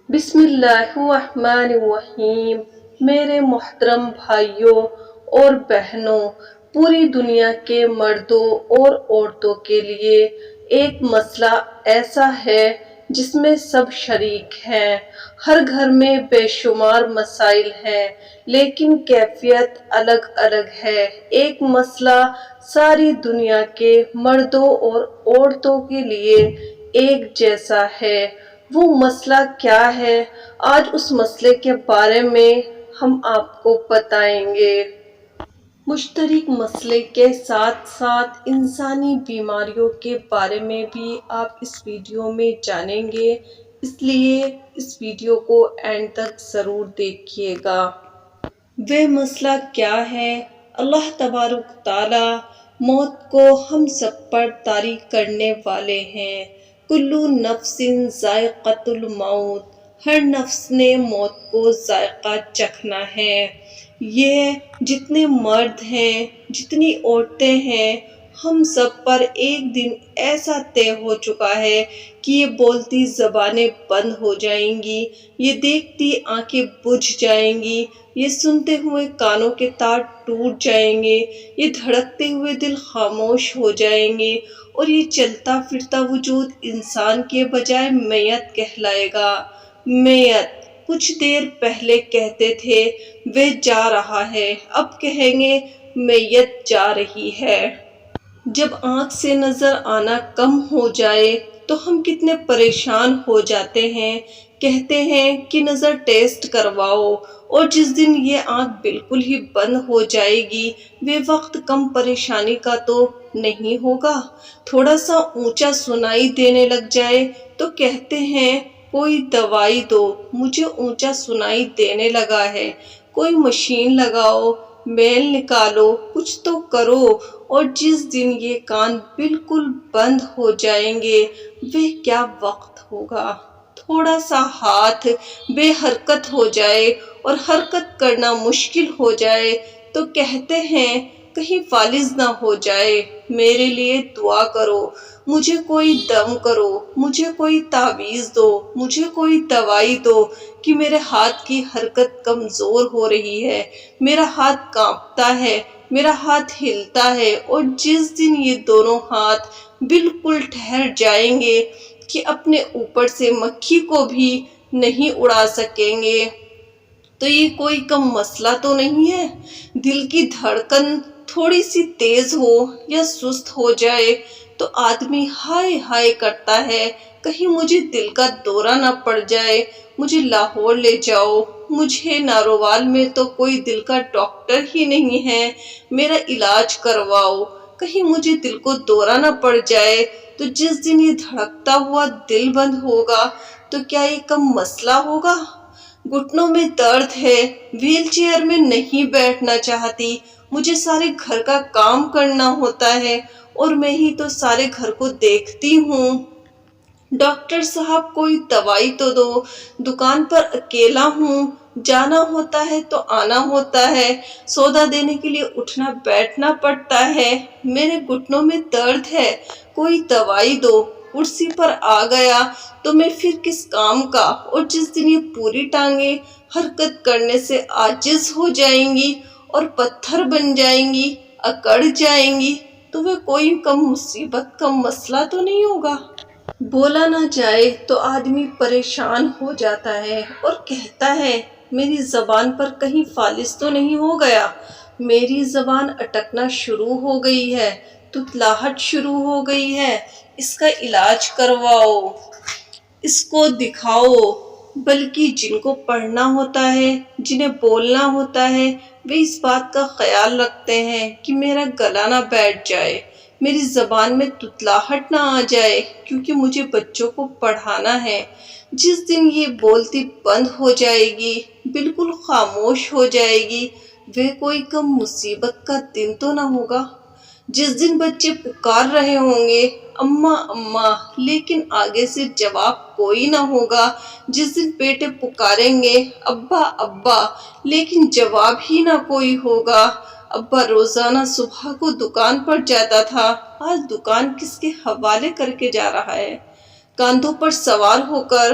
بسم اللہ الرحمن الرحیم۔ میرے محترم بھائیوں اور بہنوں، پوری دنیا کے مردوں اور عورتوں کے لیے ایک مسئلہ ایسا ہے جس میں سب شریک ہیں۔ ہر گھر میں بے شمار مسائل ہیں لیکن کیفیت الگ الگ ہے۔ ایک مسئلہ ساری دنیا کے مردوں اور عورتوں کے لیے ایک جیسا ہے۔ وہ مسئلہ کیا ہے؟ آج اس مسئلے کے بارے میں ہم آپ کو بتائیں گے۔ مشترک مسئلے کے ساتھ ساتھ انسانی بیماریوں کے بارے میں بھی آپ اس ویڈیو میں جانیں گے، اس لیے اس ویڈیو کو اینڈ تک ضرور دیکھیے گا۔ وہ مسئلہ کیا ہے؟ اللہ تبارک تعالیٰ موت کو ہم سب پر طاری کرنے والے ہیں۔ کلُّ نفس ذائقۃ الموت، ہر نفس نے موت کو ذائقہ چکھنا ہے۔ یہ جتنے مرد ہیں، جتنی عورتیں ہیں، ہم سب پر ایک دن ایسا طے ہو چکا ہے کہ یہ بولتی زبانیں بند ہو جائیں گی، یہ دیکھتی آنکھیں بجھ جائیں گی، یہ سنتے ہوئے کانوں کے تار ٹوٹ جائیں گے، یہ دھڑکتے ہوئے دل خاموش ہو جائیں گے اور یہ چلتا پھرتا وجود انسان کے بجائے میت کہلائے گا۔ میت کچھ دیر پہلے کہتے تھے وہ جا رہا ہے، اب کہیں گے میت جا رہی ہے۔ جب آنکھ سے نظر آنا کم ہو جائے تو ہم کتنے پریشان ہو جاتے ہیں، کہتے ہیں کہ نظر ٹیسٹ کرواؤ، اور جس دن یہ آنکھ بالکل ہی بند ہو جائے گی وہ وقت کم پریشانی کا تو نہیں ہوگا۔ تھوڑا سا اونچا سنائی دینے لگ جائے تو کہتے ہیں کوئی دوائی دو، مجھے اونچا سنائی دینے لگا ہے، کوئی مشین لگاؤ، میل نکالو، کچھ تو کرو۔ اور جس دن یہ کان بالکل بند ہو جائیں گے وہ کیا وقت ہوگا۔ تھوڑا سا ہاتھ بے حرکت ہو جائے اور حرکت کرنا مشکل ہو جائے تو کہتے ہیں کہیں فالج نہ ہو جائے، میرے لیے دعا کرو، مجھے کوئی دم کرو، مجھے کوئی تعویذ دو، مجھے کوئی دوائی دو کہ میرے ہاتھ کی حرکت کمزور ہو رہی ہے، میرا ہاتھ کانپتا ہے، میرا ہاتھ ہلتا ہے۔ اور جس دن یہ دونوں ہاتھ بالکل ٹھہر جائیں گے کہ اپنے اوپر سے مکھی کو بھی نہیں اڑا سکیں گے تو یہ کوئی کم مسئلہ تو نہیں ہے۔ دل کی دھڑکن تھوڑی سی تیز ہو یا سست ہو جائے تو آدمی ہائے ہائے کرتا ہے، کہیں مجھے دل کا دورہ نہ پڑ جائے، مجھے لاہور لے جاؤ، مجھے نارووال میں تو کوئی دل کا ڈاکٹر ہی نہیں ہے، میرا علاج کرواؤ، کہیں مجھے دل کو دورہ نہ پڑ جائے۔ تو جس دن یہ دھڑکتا ہوا دل بند ہوگا تو کیا یہ کم مسئلہ ہوگا؟ گھٹنوں میں درد ہے، ویل چیئر میں نہیں بیٹھنا چاہتی، مجھے سارے گھر کا کام کرنا ہوتا ہے اور میں ہی تو سارے گھر کو دیکھتی ہوں، ڈاکٹر صاحب کوئی دوائی تو دو، دکان پر اکیلا ہوں، جانا ہوتا ہے تو آنا ہوتا ہے، سودا دینے کے لیے اٹھنا بیٹھنا پڑتا ہے، میرے گھٹنوں میں درد ہے، کوئی دوائی دو، کرسی پر آ گیا تو میں پھر کس کام کا۔ اور جس دن یہ پوری ٹانگیں حرکت کرنے سے عاجز ہو جائیں گی اور پتھر بن جائیں گی، اکڑ جائیں گی تو وہ کوئی کم مصیبت کا مسئلہ تو نہیں ہوگا۔ بولا نہ جائے تو آدمی پریشان ہو جاتا ہے اور کہتا ہے میری زبان پر کہیں فالج تو نہیں ہو گیا، میری زبان اٹکنا شروع ہو گئی ہے، تتلاہٹ شروع ہو گئی ہے، اس کا علاج کرواؤ، اس کو دکھاؤ۔ بلکہ جن کو پڑھنا ہوتا ہے، جنہیں بولنا ہوتا ہے، وہ اس بات کا خیال رکھتے ہیں کہ میرا گلا نہ بیٹھ جائے، میری زبان میں تتلاہٹ نہ آ جائے، کیونکہ مجھے بچوں کو پڑھانا ہے۔ جس دن یہ بولتی بند ہو جائے گی، بالکل خاموش ہو جائے گی، وہ کوئی کم مصیبت کا دن تو نہ ہوگا۔ جس دن بچے پکار رہے ہوں گے اماں اماں، لیکن آگے سے جواب کوئی نہ ہوگا، جس دن بیٹے پکاریں گے ابا ابا، لیکن جواب ہی نہ کوئی ہوگا۔ ابا روزانہ صبح کو دکان پر جاتا تھا، آج دکان کس کے حوالے کر کے جا رہا ہے؟ کاندھوں پر سوار ہو کر